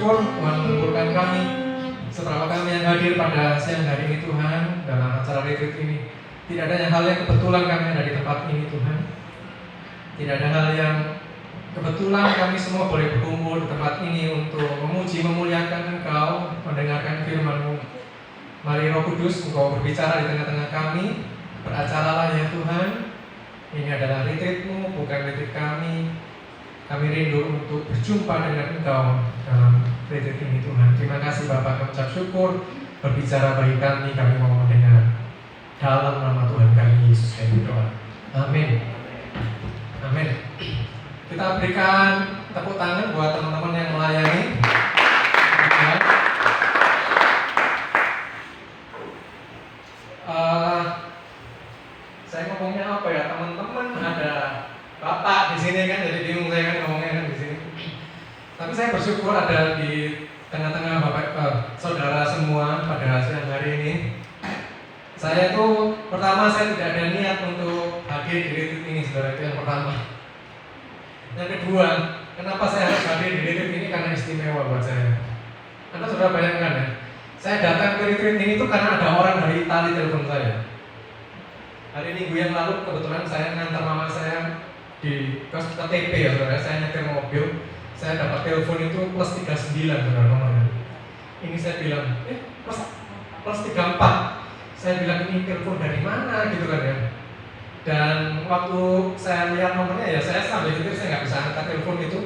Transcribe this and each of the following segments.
bersyukur Tuhan mengumpulkan kami seberapa kami yang hadir pada siang hari ini Tuhan dalam acara retreat ini. Tidak ada hal yang kebetulan kami ada di tempat ini Tuhan. Tidak ada hal yang kebetulan kami semua boleh berkumpul di tempat ini untuk memuji, memuliakan Engkau, mendengarkan firman-Mu. Mari Roh Kudus, Engkau berbicara di tengah-tengah kami. Beracaralah ya Tuhan. Ini adalah retreat-Mu, bukan retreat kami. Kami rindu untuk berjumpa dengan Engkau dalam retreat ini Tuhan. Terima kasih Bapak, kami ucap syukur. Berbicara bagi kami mau mendengar. Dalam nama Tuhan kami Yesus kami berdoa. Amin. Amin. Kita berikan tepuk tangan buat teman-teman yang melayani. Saya ngomongnya apa ya, teman-teman? Ada Bapak di sini kan, jadi bingung saya kan ngomongnya kan di sini. Tapi saya bersyukur ada di tengah-tengah Bapak, saudara semua pada siang hari ini. Saya itu pertama saya tidak ada niat untuk hadir di retreat ini, saudara, itu yang pertama. Yang kedua, kenapa saya harus hadir di retreat ini? Karena istimewa buat saya. Anda sudah bayangkan ya, saya datang ke retreat ini tuh karena ada orang dari Italia telepon saya. Hari Minggu yang lalu kebetulan saya ngantar mama saya di KTP ya saudara, saya nyetir mobil, saya dapat telepon itu plus 39 saudara nomornya. Ini saya bilang, plus 34. Saya bilang ini telepon dari mana gitu kan ya. Dan waktu saya lihat nomornya ya saya sambil gitu saya nggak bisa angkat telepon itu.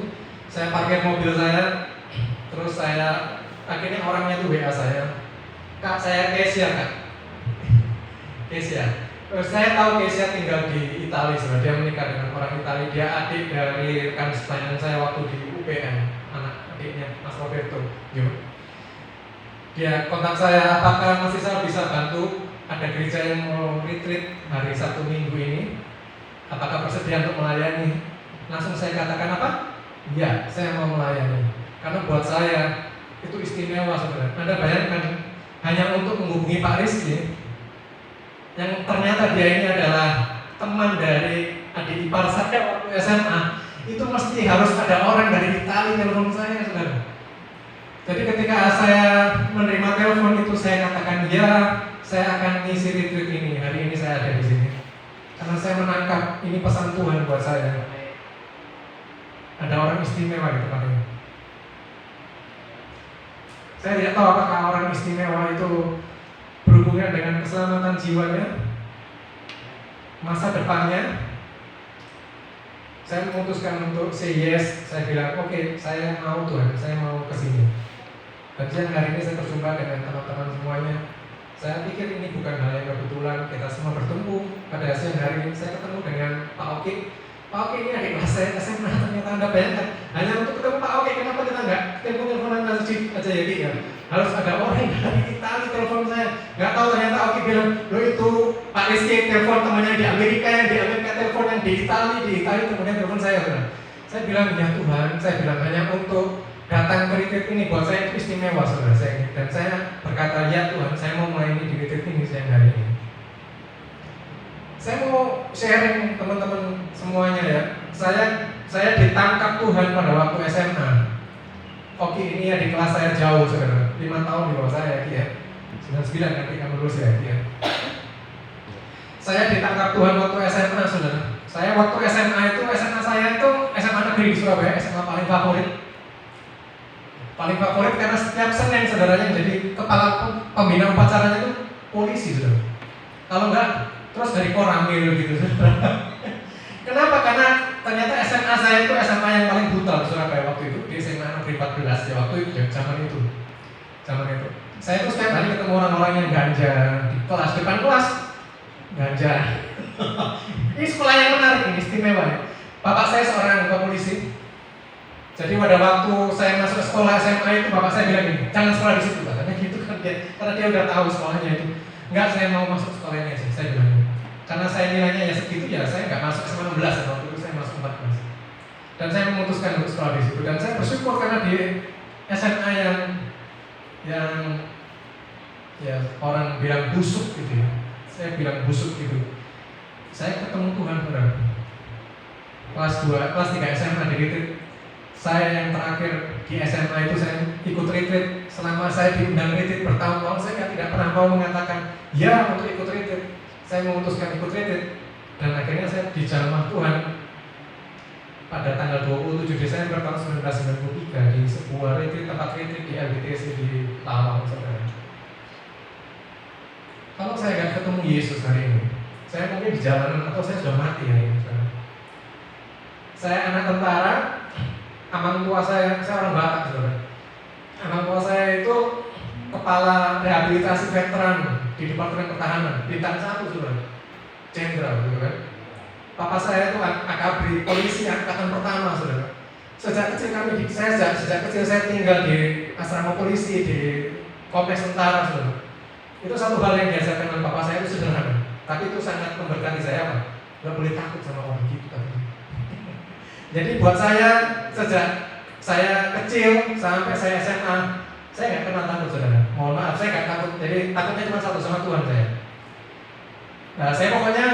Saya parkir mobil saya, terus saya akhirnya orangnya tuh WA saya, Kak saya Kesia Kak. Kesia. Saya tahu Kesia tinggal di Italia sebenarnya, dia menikah dengan orang Italia, dia adik dari rekan sepanjang saya waktu di UPN, anak adiknya Mas Roberto. Dia kontak saya, apakah masih saya bisa bantu? Ada gereja yang mau retreat hari Sabtu Minggu ini, apakah bersedia untuk melayani? Langsung saya katakan apa? Ya, saya mau melayani. Karena buat saya itu istimewa sebenarnya. Anda bayangkan hanya untuk menghubungi Pak Rizky, yang ternyata dia ini adalah teman dari adik ipar saya waktu SMA, itu mesti harus ada orang dari Italia telepon saya, saudara. Jadi ketika saya menerima telepon itu saya katakan ya, saya akan ngisi retreat ini. Hari ini saya ada di sini karena saya menangkap ini pesan Tuhan buat saya. Ada orang istimewa di tempat ini. Saya tidak tahu apakah orang istimewa itu berhubungan dengan keselamatan jiwanya, masa depannya. Saya memutuskan untuk say yes. Saya bilang oke, saya mau Tuhan, saya mau kesini. Dan siang hari ini saya berjumpa dengan teman-teman semuanya. Saya pikir ini bukan hal yang kebetulan, kita semua bertemu pada siang hari ini. Saya ketemu dengan Pak Oki. Pak Oki ini adik kelas saya SMA. Ternyata Anda bayangkan, hanya untuk ketemu Pak Oki, kenapa kita nggak telepon-teleponan aja ya Ki ya? Harus ada orang dari Italia telepon saya. Nggak tahu ternyata Oki bilang, lo itu Pak Rizky telepon temannya di Amerika, yang di Amerika telepon yang di Italia kemudian telepon saya. Saya bilang ya Tuhan, saya bilang hanya untuk datang ke retreat ini buat saya itu istimewa saudara saya. Dan saya berkata ya Tuhan, saya mau melayani di retreat ini siang hari ini. Saya mau sharing teman-teman semuanya ya. Saya ditangkap Tuhan pada waktu SMA. Oke, ini ya di kelas saya jauh saudara, 5 tahun di bawah saya ya. 99 nanti kamu lulus ya. Saya ditangkap Tuhan waktu SMA saudara. Saya waktu SMA saya itu SMA negeri di Surabaya, SMA paling favorit. Paling favorit karena setiap Senin saudaranya jadi kepala pembina upacaranya itu polisi saudara. Kalau enggak terus dari Koramil gitu saudara. Kenapa? Karena ternyata SMA saya itu SMA yang paling brutal di Surabaya waktu itu, di SMA negeri 14 ya waktu itu ya, zaman itu. Saya itu setiap hari ketemu orang-orang yang ganja di kelas, depan kelas ganja. Ini sekolah yang menarik, ini istimewa ya. Bapak saya seorang anggota polisi. Jadi pada waktu saya masuk ke sekolah SMA itu bapak saya bilang gini, jangan sekolah di situ katanya gitu kan dia, karena dia udah tahu sekolahnya itu. Enggak, saya mau masuk sekolahnya aja, saya bilang. Karena saya nilainya ya segitu ya, saya nggak masuk SMA 16 ya, waktu itu saya masuk 14. Dan saya memutuskan untuk sekolah di situ. Dan saya bersyukur karena di SMA yang ya orang bilang busuk gitu ya. Saya bilang busuk gitu. Saya ketemu Tuhan benar. Kelas 3 SMA di retreat. Saya yang terakhir di SMA itu saya ikut retreat. Selama saya diundang retreat bertahun-tahun, saya tidak pernah mau mengatakan ya untuk ikut retreat. Saya memutuskan ikut retreat, dan akhirnya saya dijamah Tuhan pada tanggal 27 Desember tahun 1993 di sebuah retreat, tempat retreat di LBTC di Lawang, saudara. Kalau saya nggak ketemu Yesus hari ini, saya mungkin di jalanan atau saya sudah mati hari ini, saudara. Saya anak tentara, amang tua saya orang Batak, saudara. Amang tua saya itu kepala rehabilitasi veteran di Departemen Pertahanan, bintang 1, saudara, jenderal, gitu kan. Papa saya itu akabri polisi angkatan pertama, saudara. Sejak kecil sejak kecil saya tinggal di asrama polisi di kompleks tentara, saudara. Itu satu hal yang diajarkan oleh papa saya itu sederhana, tapi itu sangat memberkati saya, Pak. Gak boleh takut sama orang gitu, tapi. Jadi buat saya sejak saya kecil sampai saya SMA, saya nggak pernah takut, saudara. Mohon maaf, saya nggak takut. Jadi takutnya cuma satu, sama Tuhan saya. Nah, saya pokoknya,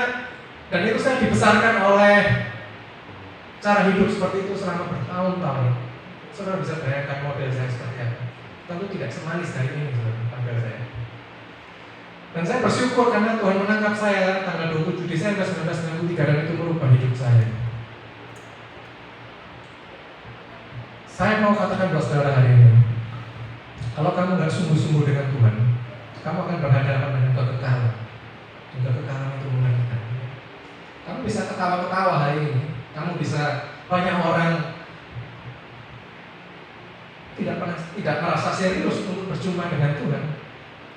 dan itu saya dibesarkan oleh cara hidup seperti itu selama bertahun-tahun. Saudara bisa bayangkan model saya seperti apa. Tentu tidak semanis dari ini, saudara, tanggal saya. Dan saya bersyukur karena Tuhan menangkap saya tanggal 27 Desember 1993 dan itu merubah hidup saya. Saya mau katakan buat saudara hari ini, kalau kamu nggak sungguh-sungguh dengan Tuhan, kamu akan berhadapan dengan kekekalan. Dan kekekalan itu mengerikan. Kamu bisa ketawa-ketawa hari ini, kamu bisa, banyak orang tidak merasa serius untuk berjumpa dengan Tuhan.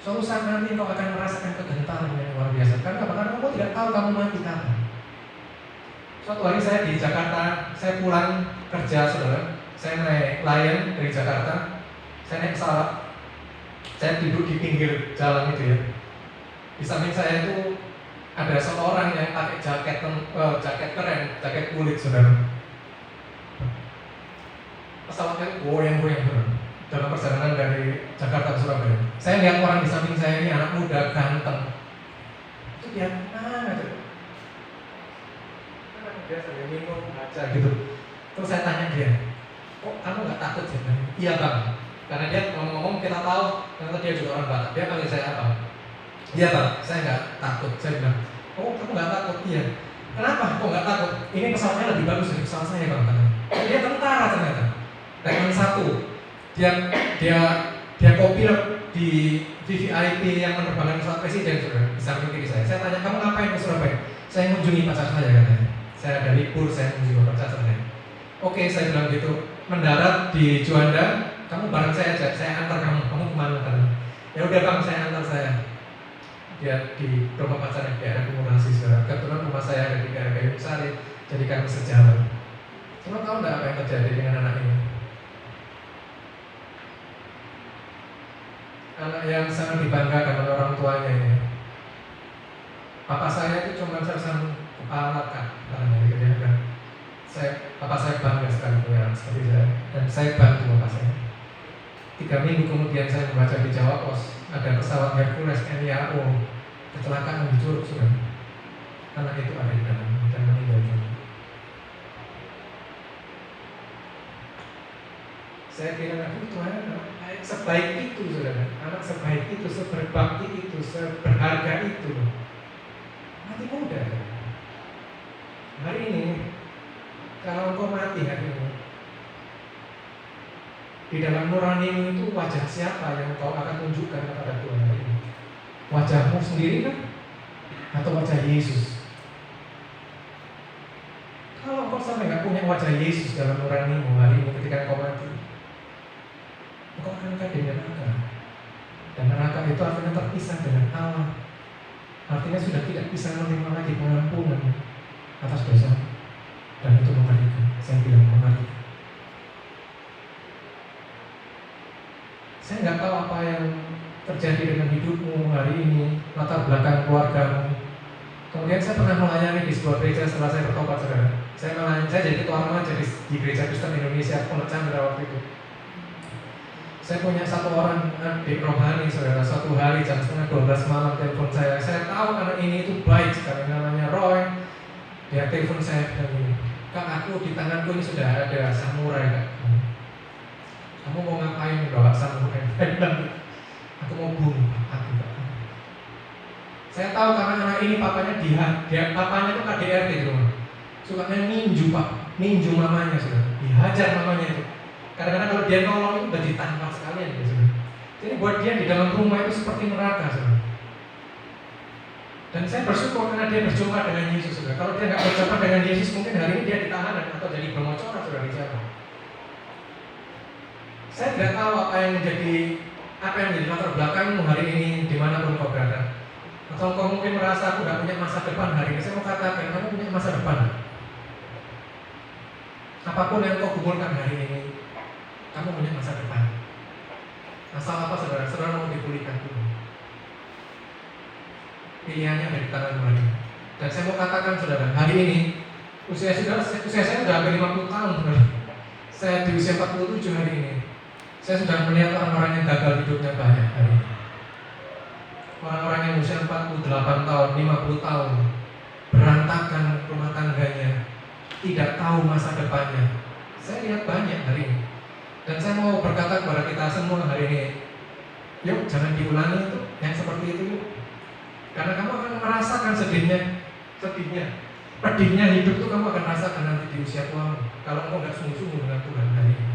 Suatu saat nanti kau akan merasakan kegentaran yang luar biasa. Karena kamu tidak tahu kamu mati kapan. Suatu hari saya di Jakarta, saya pulang kerja, saudara. Saya naik Lion dari Jakarta. Saya naik pesawat. Saya duduk di pinggir jalan itu ya. Di samping saya itu ada seorang yang pakai jaket keren, jaket kulit, saudara. Pesawatnya goyang-goyang, saudara, dalam perjalanan dari Jakarta ke Surabaya. Saya lihat orang di samping saya ini anak muda, ganteng. Itu dia aja. Dia sambil minum, baca gitu. Terus saya tanya dia, kok kamu nggak takut ya? Iya, Bang. Karena dia ngomong-ngomong kita tahu, ternyata dia juga orang Batak. Dia panggil saya apa? Iya, Bang, saya nggak takut. Saya bilang, oh kamu nggak takut? Iya. Kenapa kok nggak takut? Ini pesawatnya lebih bagus dari pesawat saya, Bang. Dia tentara ternyata. Ranking 1. Dia kopilot di VVIP yang menerbangkan pesawat presiden, saudara, di samping kiri saya. Saya tanya, kamu ngapain ke Surabaya? Saya mengunjungi pacar saya, katanya. Saya ada libur, saya mengunjungi pacar saya. Oke, saya bilang gitu. Mendarat di Juanda, kamu bareng saya aja, saya antar kamu kemana, katanya. Ya udah, Bang, saya antar saya. Dia di rumah pacarnya di daerah Kumulasi, saudara. Kebetulan rumah saya ada di daerah Kayu Sari, jadi kami sejalan. Cuma tahu nggak apa yang terjadi dengan anak ini? Anak yang sangat dibanggakan oleh orang tuanya ini. Papa saya itu cuma sersan kepala, Kak. Papa saya bangga sekali punya anak seperti saya, dan saya bantu papa saya. 3 minggu kemudian saya membaca di Jawa Pos ada pesawat Hercules NIAO kecelakaan di Curug, saudara. Anak itu ada di dalam dan meninggal dunia. Saya kira Tuhan sebaik itu, saudara. Anak sebaik itu, seberbakti itu, seberharga itu. Mati muda. Hari ini, kalau engkau mati hari ini, di dalam nuranimu itu wajah siapa yang kau akan tunjukkan kepada Tuhan hari ini? Wajahmu sendiri kan? Atau wajah Yesus? Kalau engkau sampai nggak punya wajah Yesus dalam nuranimu hari ini ketika engkau mati, engkau akan ada di neraka. Dan neraka itu artinya terpisah dengan Allah. Artinya sudah tidak bisa menerima lagi pengampunan atas dosa. Dan itu mengerikan. Saya bilang mengerikan. Saya nggak tahu apa yang terjadi dengan hidupmu hari ini, latar belakang keluargamu. Kemudian saya pernah melayani di sebuah gereja setelah saya bertobat, saudara. Saya jadi ketua remaja di Gereja Kristen Indonesia Pondok Chandra waktu itu. Saya punya satu orang adik rohani, saudara. Suatu hari jam 11:30 malam telepon saya. Saya tahu anak ini itu baik sekali, namanya Roy. Dia telepon saya dan ini, Kak, aku di tanganku ini sudah ada samurai, Kak. Kamu mau ngapain bawa sama saya bilang, aku mau bunuh aku. Saya tahu karena anak ini papanya papanya itu KDRT di rumah. Sukanya ninju pak, ninju mamanya sudah, dihajar mamanya itu. Kadang-kadang kalau dia nolong itu udah ditampar sekalian gitu, sudah. Jadi buat dia di dalam rumah itu seperti neraka sudah. Dan saya bersyukur karena dia berjumpa dengan Yesus sudah. Kalau dia nggak berjumpa dengan Yesus mungkin hari ini dia ditahan atau jadi bermocoran sudah di sana. Saya tidak tahu apa yang menjadi latar belakangmu hari ini dimanapun kau berada. Atau kau mungkin merasa aku tidak punya masa depan hari ini. Saya mau katakan kamu punya masa depan. Apapun yang kau gumulkan hari ini, kamu punya masa depan. Asal apa saudara? Saudara mau dipulihkan dulu. Pilihannya ada di tangan Tuhan. Dan saya mau katakan saudara, hari ini usia saya sudah hampir 50 tahun saudara. Saya di usia 47 hari ini. Saya sudah melihat orang-orang yang gagal hidupnya banyak hari ini. Orang-orang yang usia 48 tahun, 50 tahun, berantakan rumah tangganya, tidak tahu masa depannya. Saya lihat banyak hari ini. Dan saya mau berkata kepada kita semua hari ini, yuk jangan diulangi itu yang seperti itu yuk. Karena kamu akan merasakan pedihnya hidup itu kamu akan rasakan nanti di usia tuamu. Kalau kamu nggak sungguh-sungguh dengan Tuhan hari ini.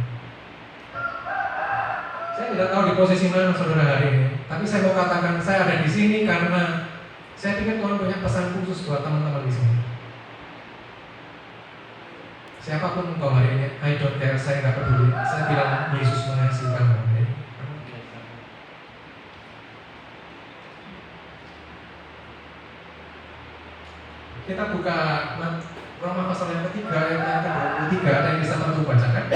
Saya tidak tahu di posisi mana saudara hari ini, tapi saya mau katakan saya ada di sini karena saya pikir Tuhan punya pesan khusus buat teman-teman di sini. Siapapun engkau hari ini, I don't care, saya nggak peduli. Saya bilang Yesus mengasihi kamu. Kita buka Roma pasal yang ketiga, ayat yang ke-23, ada yang bisa bantu bacakan?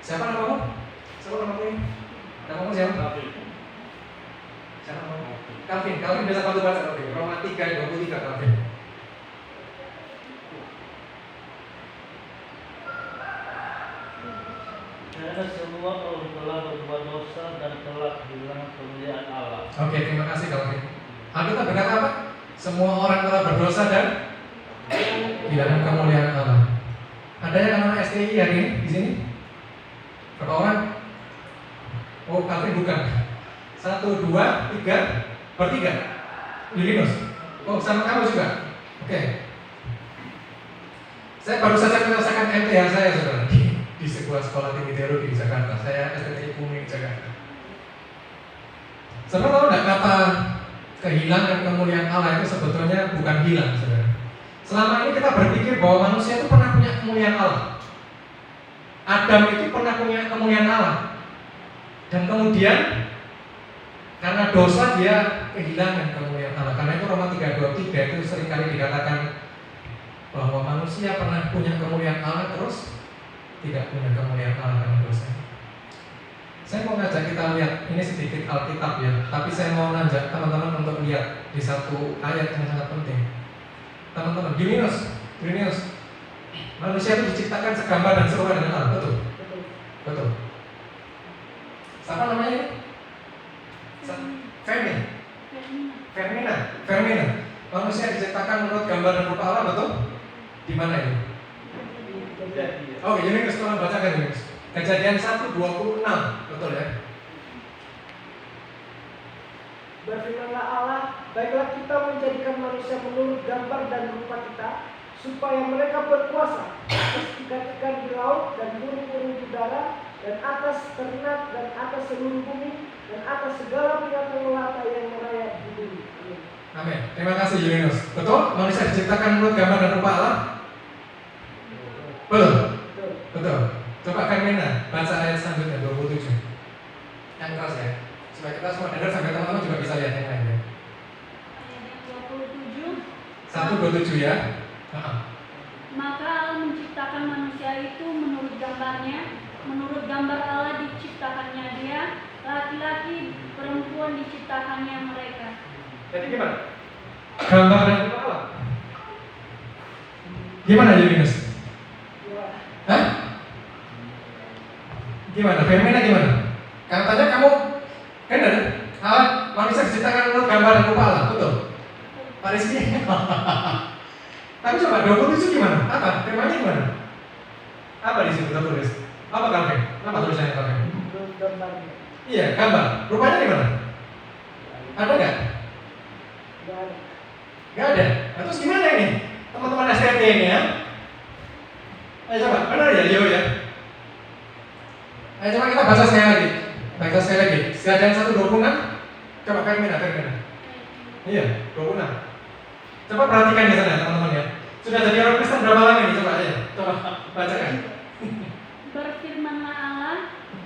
Siapa namamu? Siapa namamu? Namamu siapa? Siapa namamu? Calvin bisa bantu baca Calvin. Roma 3:23 Calvin. Karena semua telah berbuat dosa dan telah kehilangan kemuliaan Allah. Oke, terima kasih Calvin. Alkitab berkata apa? Semua orang telah berdosa dan kehilangan kemuliaan Allah. Ada yang anak STI hari ini di sini? Berapa orang? Oh, Calvin bukan. 1, 2, 3, bertiga. Yulinus. Oh, sama kamu juga. Oke. Saya baru saja menyelesaikan MTH saya, saudara, di sebuah sekolah tinggi teologi di Jakarta. Saya STI Pumi Jakarta. Saudara tahu nggak kata kehilangan kemuliaan Allah itu sebetulnya bukan hilang, saudara. Selama ini kita berpikir bahwa manusia itu pernah punya kemuliaan Allah. Adam itu pernah punya kemuliaan Allah. Dan kemudian karena dosa dia kehilangan kemuliaan Allah. Karena itu Roma 3:23 itu seringkali dikatakan bahwa manusia pernah punya kemuliaan Allah terus tidak punya kemuliaan Allah karena dosa. Saya mau ngajak kita lihat, ini sedikit Alkitab ya, tapi saya mau ngajak teman-teman untuk lihat di satu ayat yang sangat penting. Teman-teman, Yulinus, manusia itu diciptakan segambar dan serupa dengan Allah, betul? Betul. Siapa namanya? Fermina. Manusia diciptakan menurut gambar dan rupa Allah, betul? Di mana ini? Oh, Yulinus, tolong bacakan Yulinus. Kejadian 1:26, betul ya? Berfirmanlah Allah, baiklah kita menjadikan manusia menurut gambar dan rupa kita, supaya mereka berkuasa atas ikan-ikan di laut dan burung-burung di udara, dan atas ternak dan atas seluruh bumi, dan atas segala binatang melata yang merayap di bumi. Amin. Terima kasih Yulinus. Betul? Manusia diciptakan menurut gambar dan rupa Allah? Betul. Coba Carmina, baca ayat selanjutnya 27. Yang keras ya. Supaya kita semua dengar sampai teman-teman juga bisa lihat yang lainnya. Ayat 1:27 ya. Maka Allah menciptakan manusia itu menurut gambarnya, menurut gambar Allah diciptakannya dia, laki-laki perempuan diciptakannya mereka. Jadi gimana? Gambar dan rupa Allah. Gimana Yulinus? Hah? Gimana? Fenomena gimana? Katanya kamu kan ada manusia diciptakan menurut gambar dan rupa Allah, betul? Pak Rizky. Coba 27 gimana? Apa? Firmannya gimana? Apa di situ tertulis? Apa Calvin? Apa tulisannya Calvin? Menurut gambarnya. Iya, gambar. Rupanya di mana? Ada nggak? Nggak ada. Nggak ada. Nah, terus gimana ini? Teman-teman STT ini ya? Ayo coba, benar ya, Yo ya? Ayo coba kita baca sekali lagi. Baca sekali lagi. Kejadian 1:26 kan? Coba Firmina. Iya, 26. Coba perhatikan di sana teman-teman ya. Sudah jadi orang Kristen berapa lama ini? Coba aja. Coba bacakan. Berfirmanlah Allah,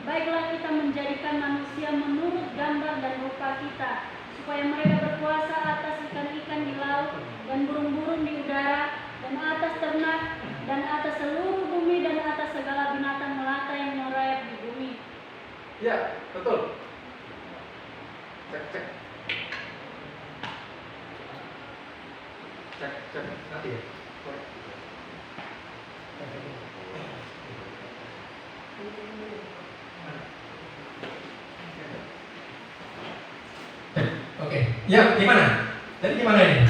baiklah kita menjadikan manusia menurut gambar dan rupa kita, supaya mereka berkuasa atas ikan-ikan di laut dan burung-burung di udara dan atas ternak dan atas seluruh bumi dan atas segala binatang melata yang merayap di bumi. Ya, betul. Cek. Nanti ya. Oke, ya gimana? Jadi gimana ini?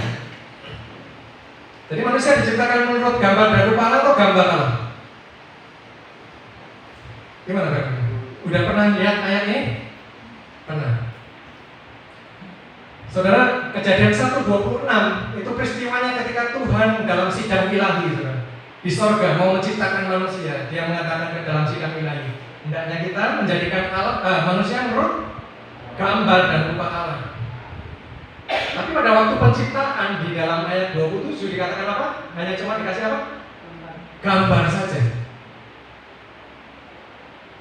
Jadi manusia diciptakan menurut gambar dan rupa Allah atau gambar Allah? Gimana Bang? Udah pernah lihat ayat ini? Pernah. Saudara, Kejadian 1:26 itu peristiwanya ketika Tuhan dalam sidang ilahi, saudara, di sorga mau menciptakan manusia. Dia mengatakan ke dalam sidang ilahi, hendaknya kita menjadikan manusia menurut gambar dan rupa Allah. Tapi pada waktu penciptaan di dalam ayat 27 dikatakan apa? Hanya cuma dikasih apa? Gambar saja.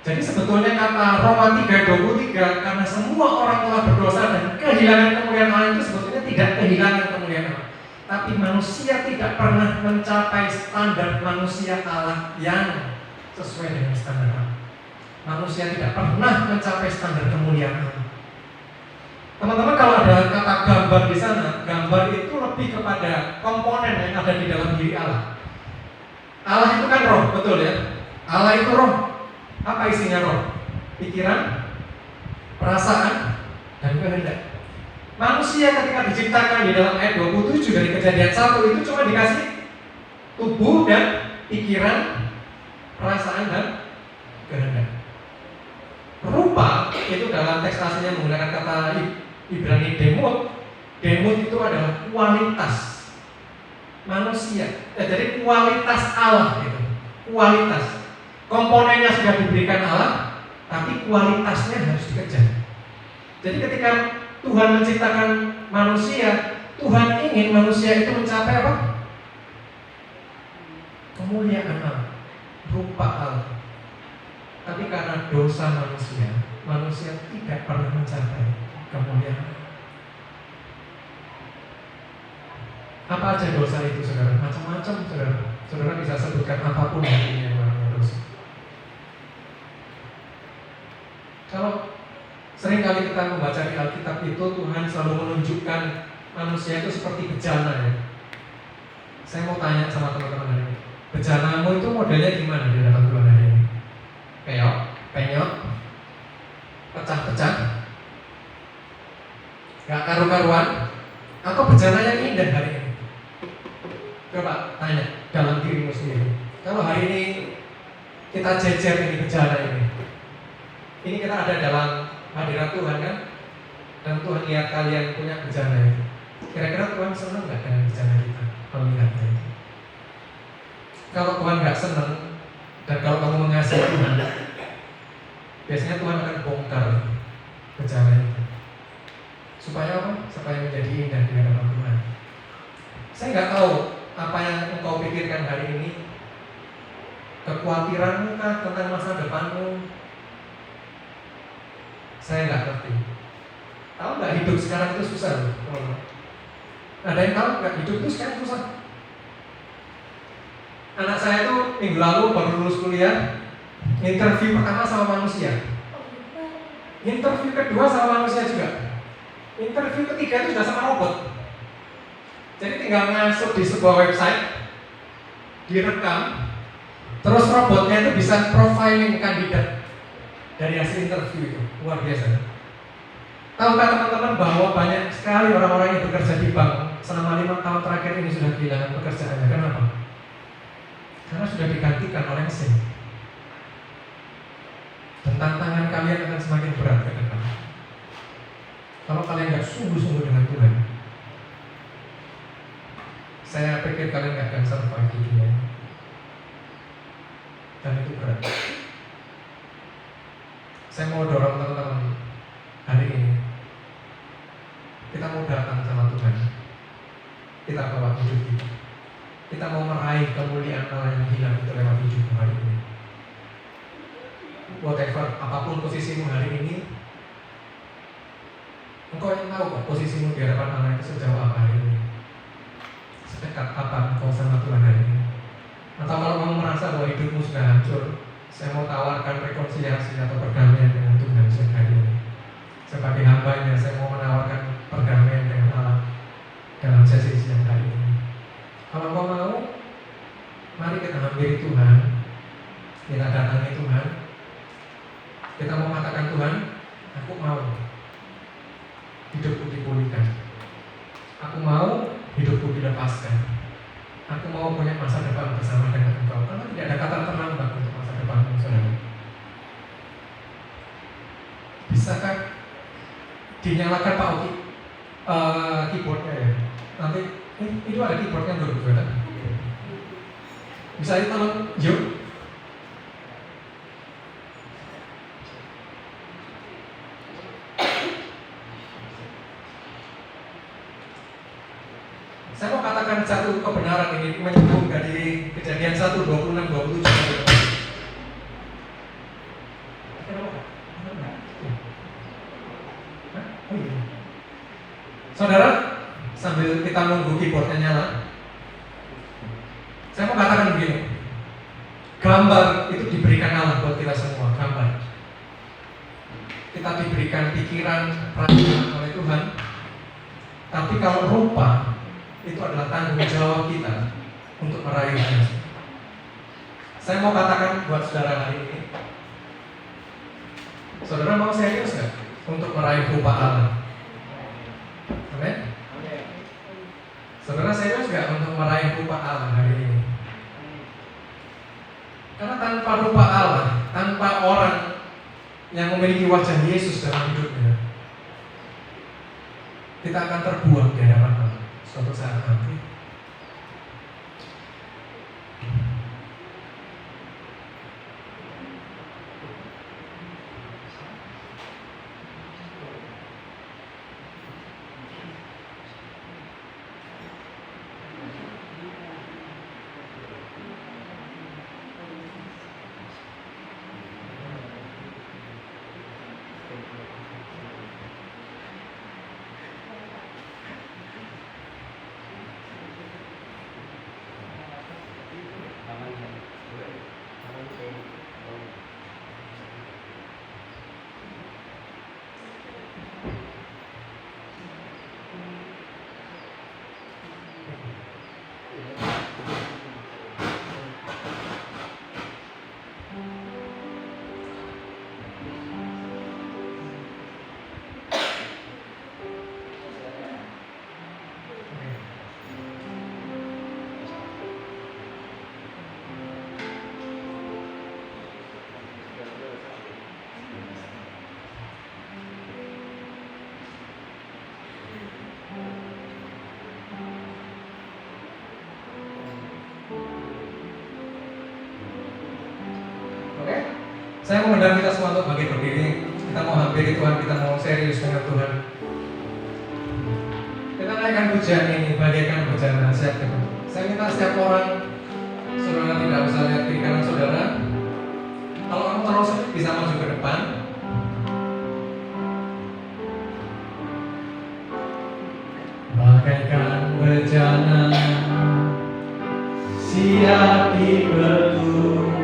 Jadi sebetulnya kata Roma 3:23, karena semua orang telah berdosa dan kehilangan kemuliaan Allah itu sebetulnya tidak kehilangan kemuliaan Allah. Tapi manusia tidak pernah mencapai standar manusia Allah yang sesuai dengan standar Allah. Manusia tidak pernah mencapai standar kemuliaan Allah. Teman-teman, kalau ada kata gambar di sana, gambar itu lebih kepada komponen yang ada di dalam diri Allah. Allah itu kan roh, betul ya? Allah itu roh. Apa isinya roh? Pikiran, perasaan, dan kehendak. Manusia ketika diciptakan di dalam ayat 27 dari Kejadian 1 itu cuma dikasih tubuh dan pikiran, perasaan, dan kehendak. Rupa itu dalam teks aslinya menggunakan kata Ibrani demut. Demut itu adalah kualitas manusia. Jadi kualitas Allah itu. Kualitas. Komponennya sudah diberikan Allah, tapi kualitasnya harus dikejar. Jadi ketika Tuhan menciptakan manusia, Tuhan ingin manusia itu mencapai apa? Kemuliaan Allah, rupa Allah. Tapi karena dosa manusia, manusia tidak pernah mencapai kemuliaan. Apa aja dosa itu, saudara? Macam-macam, saudara. Saudara bisa sebutkan apapun yang namanya dosa. Kalau sering kali kita membaca di Alkitab itu, Tuhan selalu menunjukkan manusia itu seperti bejana ya. Saya mau tanya sama teman-teman hari ini, bejanamu itu modelnya gimana di hadapan Tuhan hari ini? Penyok, pecah-pecah, gak karu-karuan, atau bejana yang indah hari ini? Coba tanya dalam dirimu sendiri. Kalau hari ini kita jejer ini bejana ini kita ada dalam hadirat Tuhan kan? Dan Tuhan lihat kalian punya bejana ini. Kira-kira Tuhan senang nggak dengan bejana kita? Kalau melihatnya itu. Kalau Tuhan nggak senang, dan kalau kamu mengasihi Tuhan, biasanya Tuhan akan bongkar bejana itu. Supaya apa? Supaya menjadi indah di hadapan Tuhan. Saya nggak tahu apa yang engkau pikirkan hari ini. Kekhawatiranmu kah tentang masa depanmu? Saya nggak ngerti. Tahu nggak hidup sekarang itu susah loh. Ada yang tahu nggak hidup itu sekarang susah? Anak saya tuh minggu lalu baru lulus kuliah, interview pertama sama manusia, interview kedua sama manusia juga, interview ketiga itu sudah sama robot. Jadi tinggal masuk di sebuah website, direkam, terus robotnya itu bisa profiling kandidat dari hasil interview itu. Luar biasa. Tahukah teman-teman bahwa banyak sekali orang-orang yang bekerja di bank selama 5 tahun terakhir ini sudah kehilangan pekerjaannya. Kenapa? Karena sudah digantikan oleh mesin. Dan tantangan kalian akan semakin berat ke depan. Kalau kalian nggak sungguh-sungguh dengan Tuhan, saya pikir kalian nggak akan survive di dunia ini. Dan itu berat. Saya mau dorong teman-teman hari ini. Kita mau datang sama Tuhan. Kita bawa hidup kita. Kita mau meraih kemuliaan Allah yang hilang itu lewat hidup hari ini. Whatever, apapun posisimu hari ini, engkau yang tahu kok posisimu di hadapan Allah itu sejauh apa hari ini. Sedekat apa engkau sama Tuhan hari ini. Atau kalau kamu merasa bahwa hidupmu sudah hancur, saya mau tawarkan rekonsiliasi atau perdamaian dengan Tuhan siang hari ini. Sebagai hambanya, saya mau menawarkan perdamaian dengan Allah dalam sesi siang hari ini. Kalau kau mau, mari kita hampiri Tuhan, kita datangi Tuhan. Kita mau katakan, Tuhan, aku mau hidupku dipulihkan. Aku mau hidupku dilepaskan. Aku mau punya masa depan bersama dengan Engkau. Karena tidak ada kata terlambat untuk masa depanmu, saudara. Bisakah dinyalakan Pak Oki keyboardnya ya? Nanti itu ada keyboardnya dulu, saudara. Bisa itu tolong, yuk. Saya mau katakan satu kebenaran ini menyambung dari Kejadian 1, 26, 27. Saudara, sambil kita nunggu keyboardnya nyala, saya mau katakan begini. Gambar itu diberikan Allah buat kita semua, gambar. Kita diberikan pikiran, perasaan oleh Tuhan. Tapi kalau rupa, itu adalah tanggung jawab kita untuk meraihnya. Saya mau katakan buat saudara hari ini, saudara mau serius nggak untuk meraih rupa Allah? Amin. Saudara serius nggak untuk meraih rupa Allah hari ini? Karena tanpa rupa Allah, tanpa orang yang memiliki wajah Yesus dalam hidupnya, kita akan terbuang di hadapan Allah suatu saat nanti. Saya mengundang kita semua untuk bangkit berdiri. Kita mau hampiri Tuhan, kita mau serius dengan Tuhan. Kita naikkan pujian ini bagaikan pujian nasihat. Saya minta setiap orang, saudara tidak usah lihat kiri kanan saudara. Kalau kamu terlalu sempit bisa maju ke depan. Bagaikan bejana siap dibelung,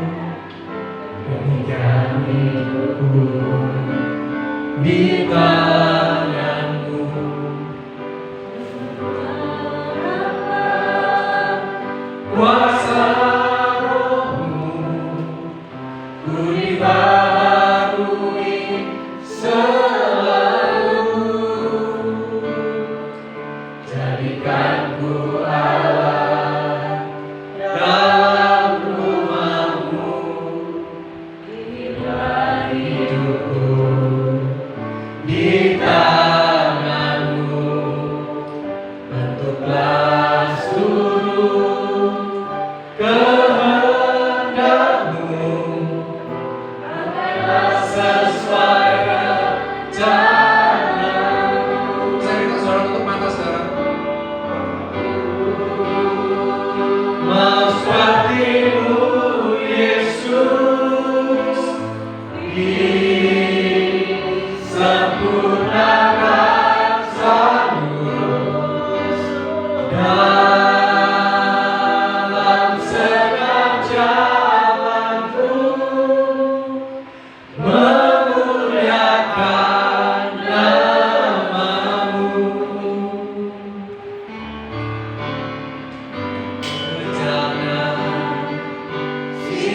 demikian hidupku di tanganmu. Kuasa Rohmu ku dibaharui selalu. Jadikan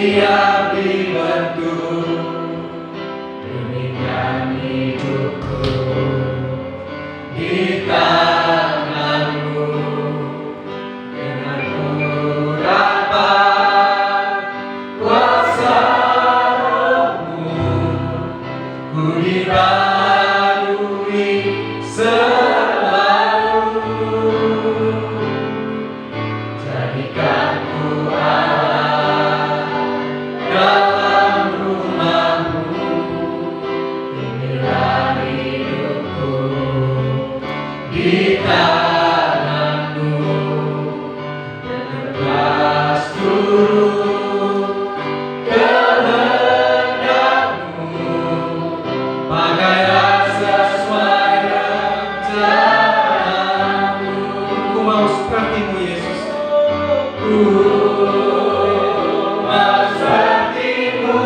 siap dibentuk. Inginkan hidupku di tanganmu, dengan urapan kuasa rohmu, ku dibarui selalu. Jadikan ku Allah dalam rumahmu, inilah hidupku di tanganmu. Lepas turun kehendakmu, pakailah sesuai rencanamu. Ku mau sepertimu Yesus, ku mau sepertimu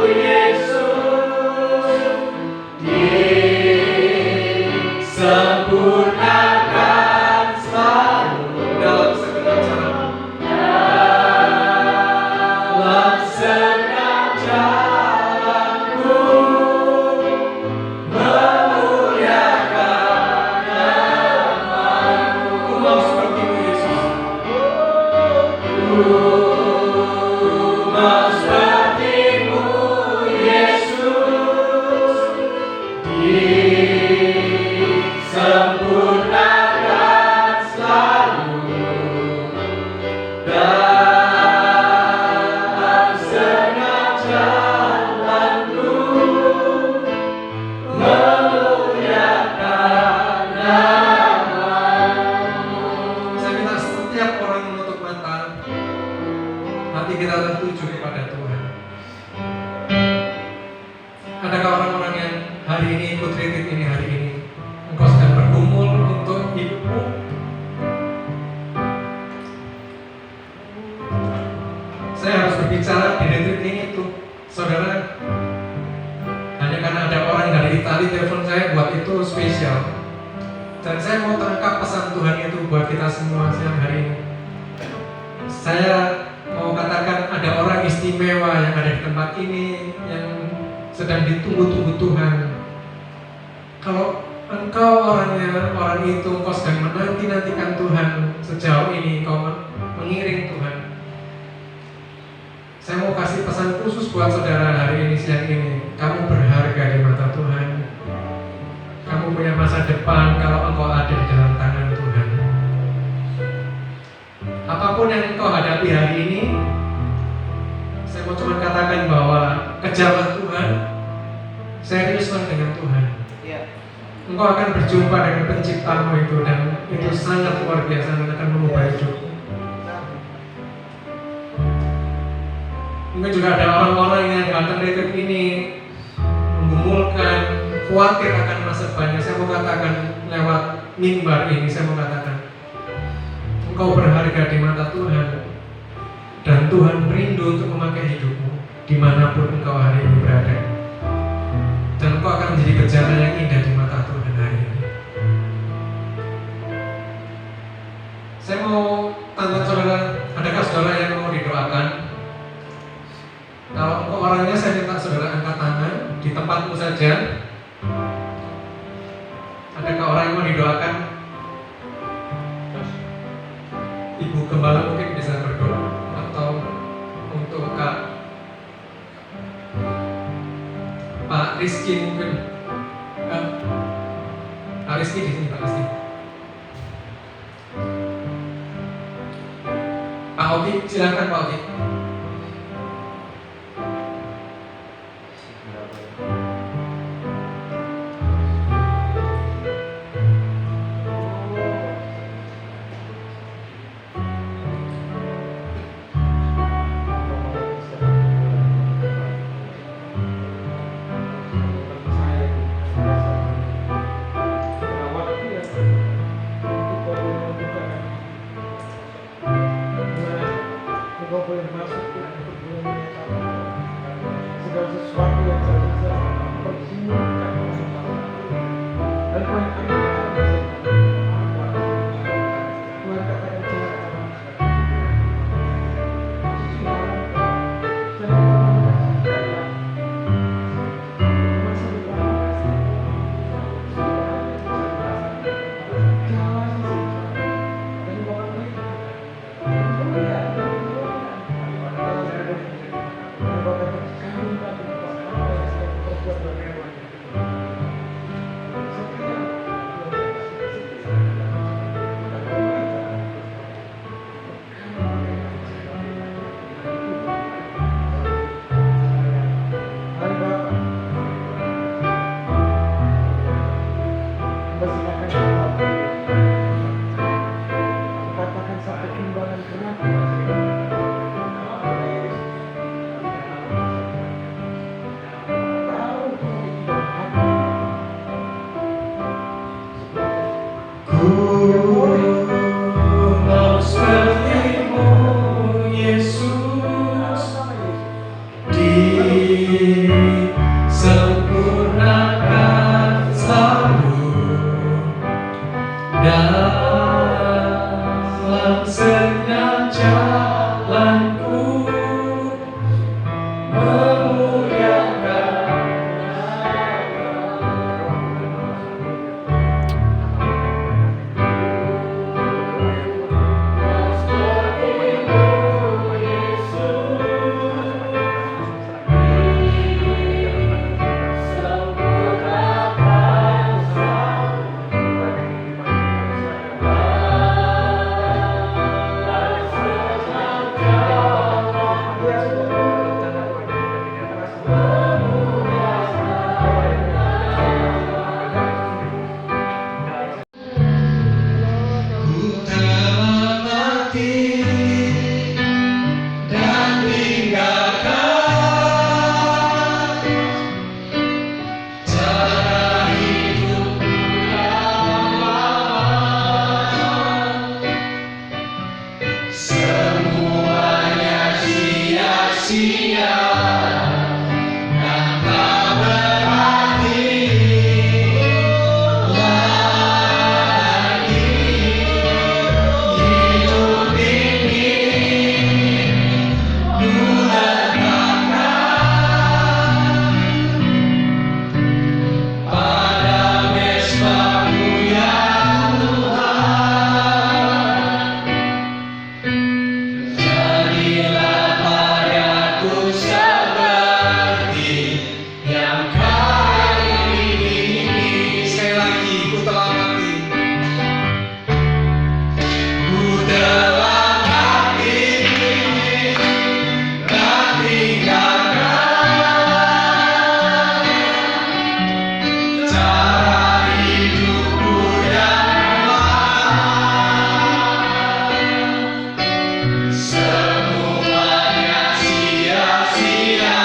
Yesus, disempurnakan selalu dalam segenap jalan. Dalam segenap jalanku, memuliakan namamu. Ku mau sepertimu Yesus, ku mau sepertimu Yesus, disempurnakan selalu dalam segenap jalanku, memuliakan namamu. Saya minta setiap orang menutup mata, hati kita tertuju kepada Tuhan. Adakah orang-orang yang hari ini ikut retreat ini, hari ini engkau sedang bergumul untuk hidupmu? Saya harus berbicara di retreat ini tuh, saudara. Hanya karena ada orang dari Italia telepon saya buat itu spesial. Dan saya mau tangkap pesan Tuhan itu buat kita semua siang hari ini. Saya mau katakan ada orang istimewa yang ada di tempat ini yang sedang ditunggu-tunggu Tuhan. Kalau engkau orang itu, engkau sedang menanti-nantikan Tuhan sejauh ini, engkau mengiring Tuhan. Saya mau kasih pesan khusus buat saudara hari ini, siang ini. Kamu berharga di mata Tuhan. Kamu punya masa depan kalau engkau ada di dalam tangan Tuhan. Apapun yang engkau hadapi hari ini, saya mau cuma katakan bahwa kejarlah Tuhan, seriuslah dengan Tuhan. Engkau akan berjumpa dengan penciptamu itu, dan itu sangat luar biasa dan akan mengubah hidupmu. Mungkin juga ada orang-orang yang datang retreat ini menggumulkan, khawatir akan masa depannya. Saya mau katakan lewat mimbar ini, saya mau katakan engkau berharga di mata Tuhan, dan Tuhan rindu untuk memakai hidupmu dimanapun engkau hari ini berada. Dan engkau akan menjadi bejana yang indah di mata Tuhan hari ini. Saya mau tanya saudara, adakah saudara yang mau didoakan? Kalau engkau orangnya, saya minta saudara angkat tangan di tempatmu saja. Adakah orang yang mau didoakan? Ibu Gembala mungkin bisa berdoa, atau untuk Pak Rizky mungkin. Pak Rizky di sini, Pak Rizky. Pak Oki, silakan Pak Oki. sia-sia dan tak berarti lagi hidup ini. Ku letakkan pada mesbah-Mu ya Tuhan. Jadilah padaku seperti yang Kau ingini. Sekali lagi, ku telah mati. Ku telah mati dan tinggalkan cara hidupku yang lama. Semuanya sia-sia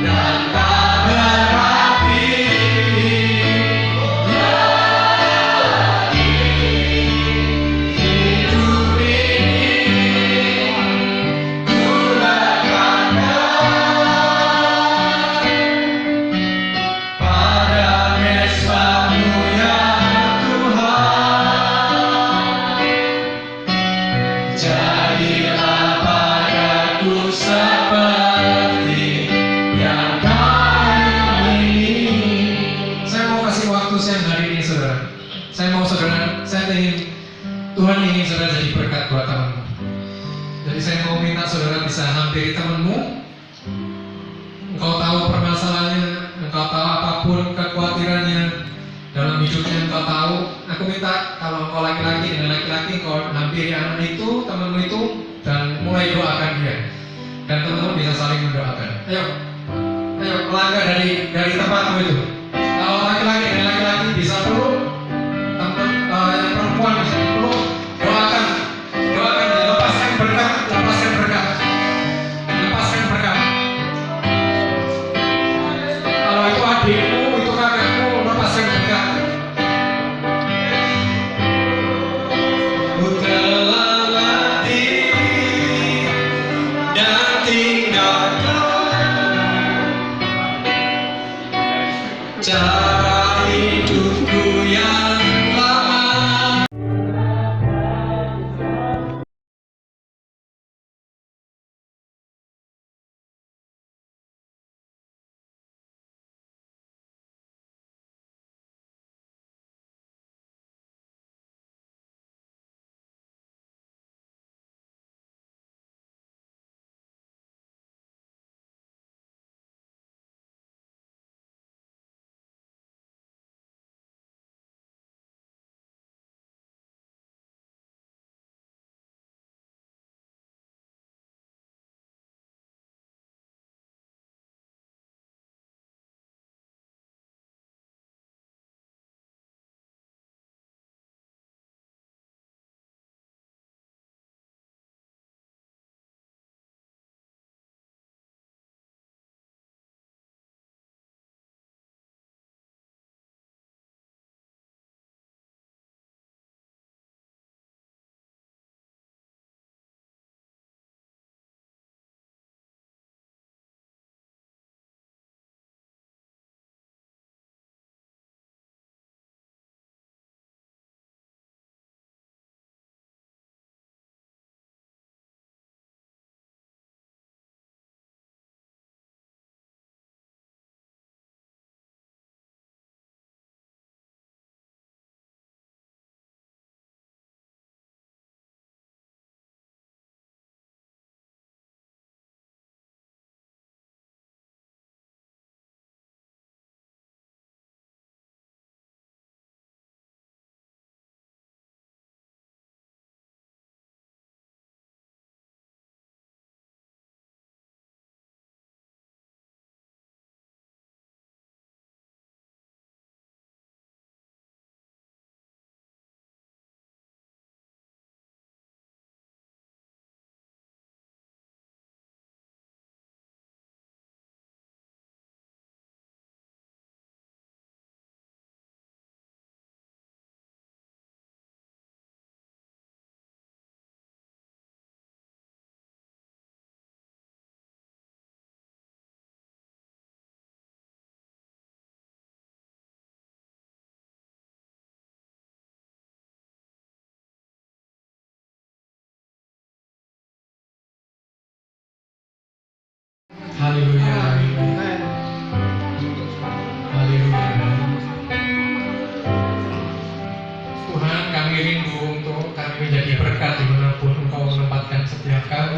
dan tak berarti lagi hidup ini. Ku letakkan pada mesbah-Mu ya Tuhan. Jadilah padaku seperti yang Kau ingini. Saya mau kasih waktu siang hari ini, saudara. Saya ingin Tuhan ingin saudara jadi berkat buat temanmu. Jadi saya mau minta saudara bisa hampiri temanmu. Engkau tahu permasalahannya, engkau tahu apapun kekhawatirannya dalam hidupnya, engkau tahu. Aku minta kalau engkau laki-laki dengan laki-laki, engkau hampiri anak itu, temanmu itu, dan mulai doakan dia. Dan teman-teman bisa saling mendoakan. Ayo melangkah dari tempatmu itu. Kalau laki-laki dengan laki-laki bisa dulu, teman yang perempuan bisa dulu doakan dia, lepaskan berkat. Kalau itu adikmu, itu kakakmu, lepaskan berkat. Ku telah mati dan tinggalkan cara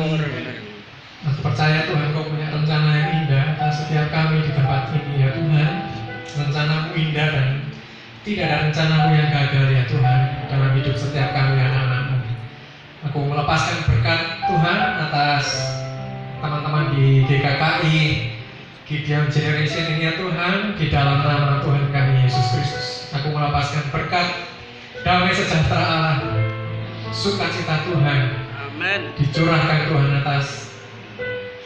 Aku percaya Tuhan Kau punya rencana yang indah atas setiap kami di tempat ini ya Tuhan. Rencanamu indah dan tidak ada rencanamu yang gagal ya Tuhan dalam hidup setiap kami anak-anak-Mu. Aku melepaskan berkat Tuhan atas teman-teman di GKKI, Gideon Generation ini ya Tuhan, di dalam nama Tuhan kami Yesus Kristus. Aku melepaskan berkat damai sejahtera Allah, sukacita Tuhan, dicurahkan Tuhan atas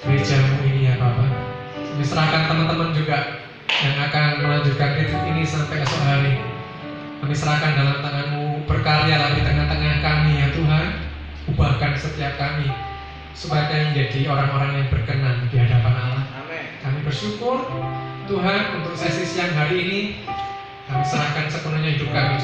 gerejamu ini ya Bapak. Kami serahkan teman-teman juga yang akan melanjutkan retreat ini sampai esok hari. Kami serahkan dalam tangan-Mu, berkaryalah di tengah-tengah kami ya Tuhan. Ubahkan setiap kami supaya kami menjadi orang-orang yang berkenan di hadapan Allah. Kami bersyukur Tuhan untuk sesi siang hari ini. Kami serahkan sepenuhnya hidup kami